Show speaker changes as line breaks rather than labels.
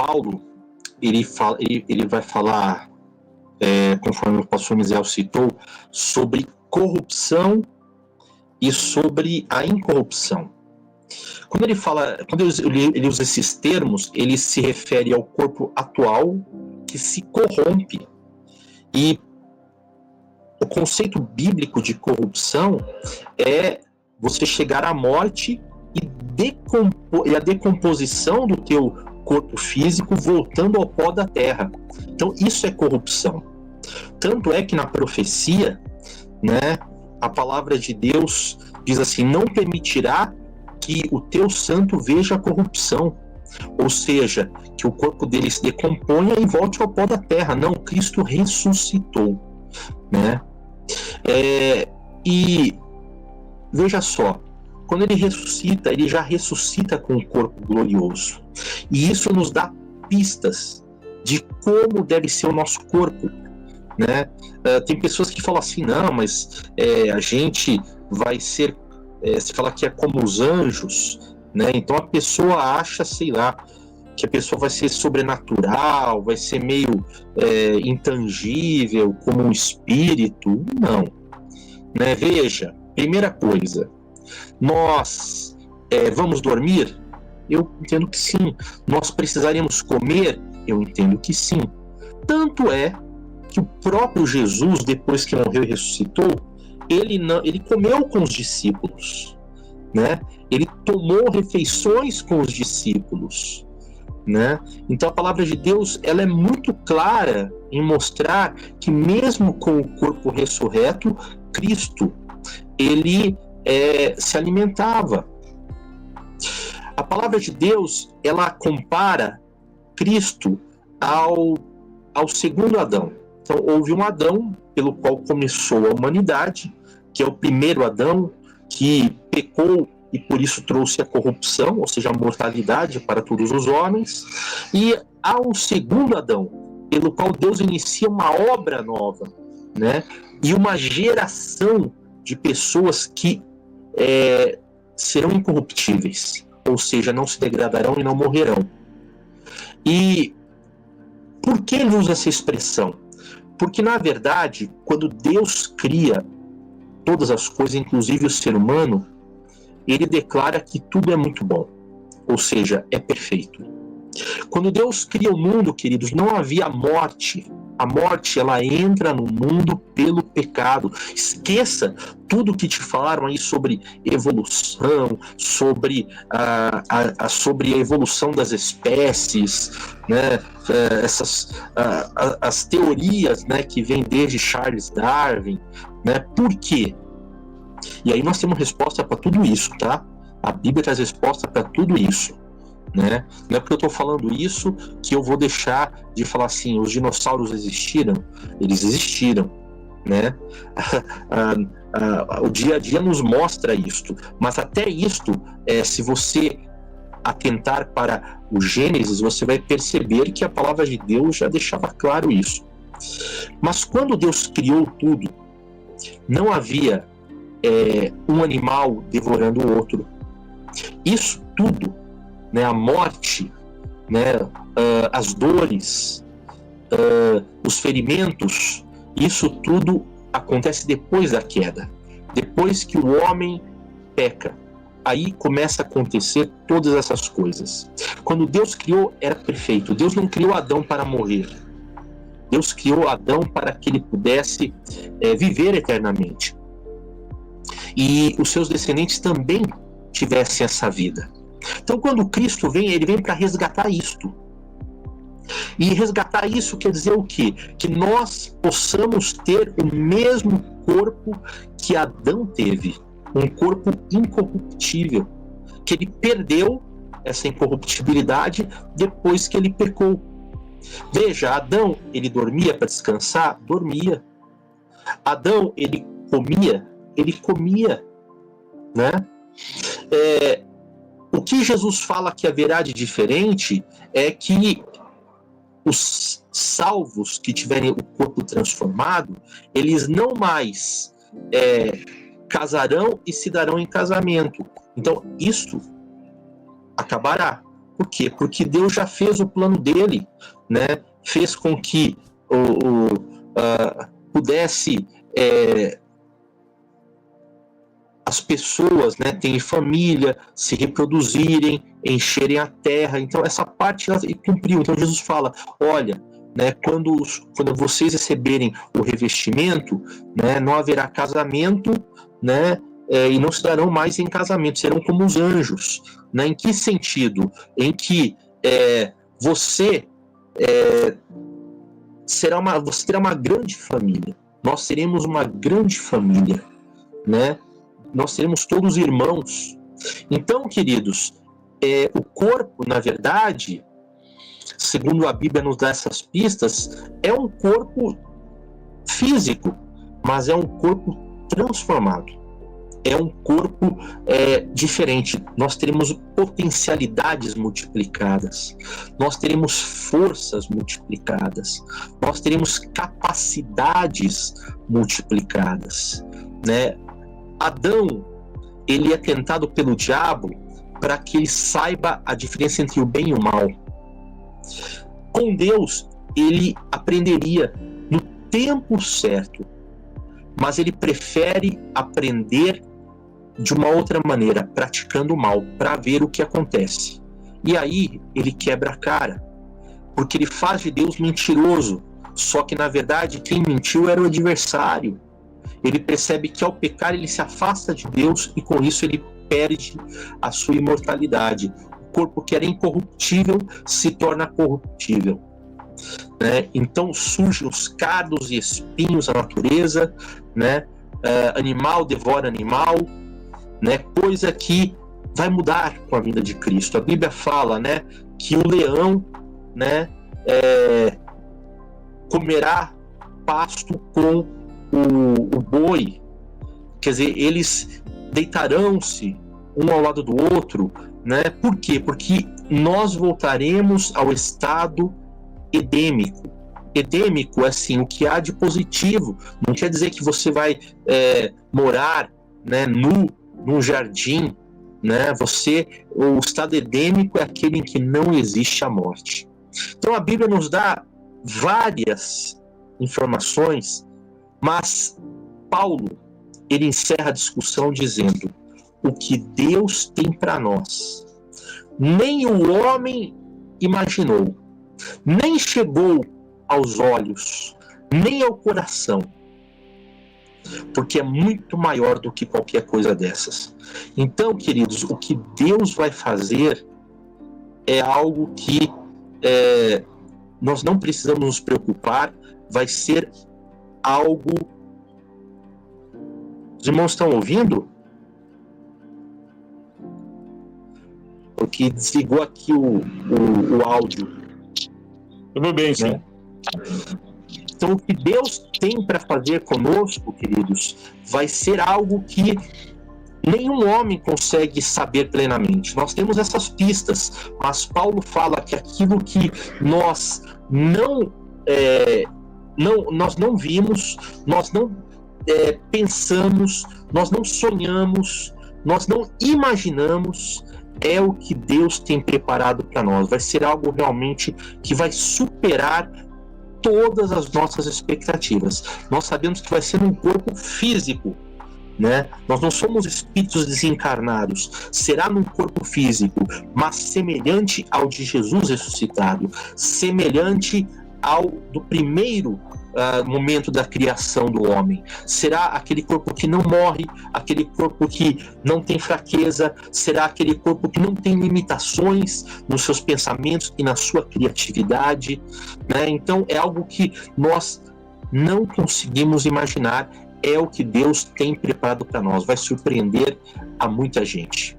Paulo, ele vai falar, conforme o pastor Misael citou, sobre corrupção e sobre a incorrupção. Quando ele usa esses termos, ele se refere ao corpo atual que se corrompe. E o conceito bíblico de corrupção é você chegar à morte e a decomposição do teu corpo físico voltando ao pó da terra. Então isso é corrupção. Tanto é que na profecia, né, a palavra de Deus diz assim: não permitirá que o teu santo veja a corrupção. Ou seja, que o corpo dele se decomponha e volte ao pó da terra. Não, Cristo ressuscitou, né? E veja só, quando ele ressuscita, ele já ressuscita com um corpo glorioso. E isso nos dá pistas de como deve ser o nosso corpo, né? Tem pessoas que falam assim: não, mas a gente vai ser, se fala que é como os anjos, né? Então a pessoa acha, sei lá, que a pessoa vai ser sobrenatural, vai ser meio intangível, como um espírito. Não, né? Veja, primeira coisa, nós vamos dormir? Eu entendo que sim. Nós precisaríamos comer? Eu entendo que sim. Tanto é que o próprio Jesus, depois que morreu e ressuscitou, ele comeu com os discípulos, né? Ele tomou refeições com os discípulos, né? Então a palavra de Deus, ela é muito clara em mostrar que mesmo com o corpo ressurreto, Cristo, ele se alimentava. A palavra de Deus, ela compara Cristo ao segundo Adão. Então houve um Adão pelo qual começou a humanidade, que é o primeiro Adão, que pecou e por isso trouxe a corrupção, ou seja, a mortalidade para todos os homens. E há um segundo Adão, pelo qual Deus inicia uma obra nova, né? E uma geração de pessoas que serão incorruptíveis, ou seja, não se degradarão e não morrerão. E por que ele usa essa expressão? Porque, na verdade, quando Deus cria todas as coisas, inclusive o ser humano, ele declara que tudo é muito bom, ou seja, é perfeito. Quando Deus cria o mundo, queridos, não havia morte. A morte, ela entra no mundo pelo pecado. Esqueça tudo que te falaram aí sobre evolução, sobre a evolução das espécies, né? As teorias, né, que vêm desde Charles Darwin, né? Por quê? E aí nós temos resposta para tudo isso, tá? A Bíblia traz resposta para tudo isso, né? Não é porque eu estou falando isso que eu vou deixar de falar assim: os dinossauros existiram? Eles existiram, né? O dia a dia nos mostra isto, mas até isto, se você atentar para o Gênesis, você vai perceber que a palavra de Deus já deixava claro isso. Mas quando Deus criou tudo, não havia um animal devorando o outro. Isso tudo, né, a morte, né, as dores, os ferimentos, isso tudo acontece depois da queda, depois que o homem peca. Aí começa a acontecer todas essas coisas. Quando Deus criou, era perfeito. Deus não criou Adão para morrer. Deus criou Adão para que ele pudesse viver eternamente. E os seus descendentes também tivessem essa vida. Então, quando Cristo vem, ele vem para resgatar isto. E resgatar isso quer dizer o quê? Que nós possamos ter o mesmo corpo que Adão teve. Um corpo incorruptível. Que ele perdeu essa incorruptibilidade depois que ele pecou. Veja, Adão, ele dormia para descansar? Dormia. Adão, ele comia? Ele comia, né? O que Jesus fala que haverá de diferente é que os salvos que tiverem o corpo transformado, eles não mais casarão e se darão em casamento. Então, isto acabará. Por quê? Porque Deus já fez o plano dele, né? Fez com que pudesse as pessoas, né, terem família, se reproduzirem, encherem a terra. Então essa parte ela cumpriu. Então Jesus fala, olha, né, quando vocês receberem o revestimento, né, não haverá casamento, né, e não se darão mais em casamento, serão como os anjos. Né? Em que sentido? Em que você terá uma grande família. Nós seremos uma grande família, né? Nós seremos todos irmãos. Então, queridos, o corpo, na verdade, segundo a Bíblia nos dá essas pistas, é um corpo físico, mas é um corpo transformado. É um corpo diferente. Nós teremos potencialidades multiplicadas, nós teremos forças multiplicadas, nós teremos capacidades multiplicadas, né? Adão, ele é tentado pelo diabo para que ele saiba a diferença entre o bem e o mal. Com Deus, ele aprenderia no tempo certo, mas ele prefere aprender de uma outra maneira, praticando o mal, para ver o que acontece. E aí ele quebra a cara, porque ele faz de Deus mentiroso, só que na verdade quem mentiu era o adversário. Ele percebe que ao pecar ele se afasta de Deus e com isso ele perde a sua imortalidade. O corpo que era incorruptível se torna corruptível. Né? Então surgem os cardos e espinhos da natureza, né? Animal devora animal, né? Coisa que vai mudar com a vinda de Cristo. A Bíblia fala, né, que o leão, né, comerá pasto com o boi. Quer dizer, eles deitarão-se um ao lado do outro, né? Por quê? Porque nós voltaremos ao estado edêmico. Edêmico é assim, o que há de positivo. Não quer dizer que você vai morar, né, num jardim, né? O estado edêmico é aquele em que não existe a morte. Então a Bíblia nos dá várias informações, mas Paulo, ele encerra a discussão dizendo: o que Deus tem para nós, nem o homem imaginou, nem chegou aos olhos, nem ao coração, porque é muito maior do que qualquer coisa dessas. Então, queridos, o que Deus vai fazer é algo que nós não precisamos nos preocupar, vai ser algo... Os irmãos estão ouvindo? Porque desligou aqui o áudio.
Tudo bem, sim.
Né? Então, o que Deus tem para fazer conosco, queridos, vai ser algo que nenhum homem consegue saber plenamente. Nós temos essas pistas, mas Paulo fala que aquilo que nós não vimos, nós não pensamos, nós não sonhamos, nós não imaginamos, é o que Deus tem preparado para nós. Vai ser algo realmente que vai superar todas as nossas expectativas. Nós sabemos que vai ser um corpo físico, né? Nós não somos espíritos desencarnados. Será num corpo físico, mas semelhante ao de Jesus ressuscitado, semelhante ao do primeiro momento da criação do homem. Será aquele corpo que não morre, aquele corpo que não tem fraqueza, será aquele corpo que não tem limitações nos seus pensamentos e na sua criatividade, né? Então é algo que nós não conseguimos imaginar, é o que Deus tem preparado para nós, vai surpreender a muita gente.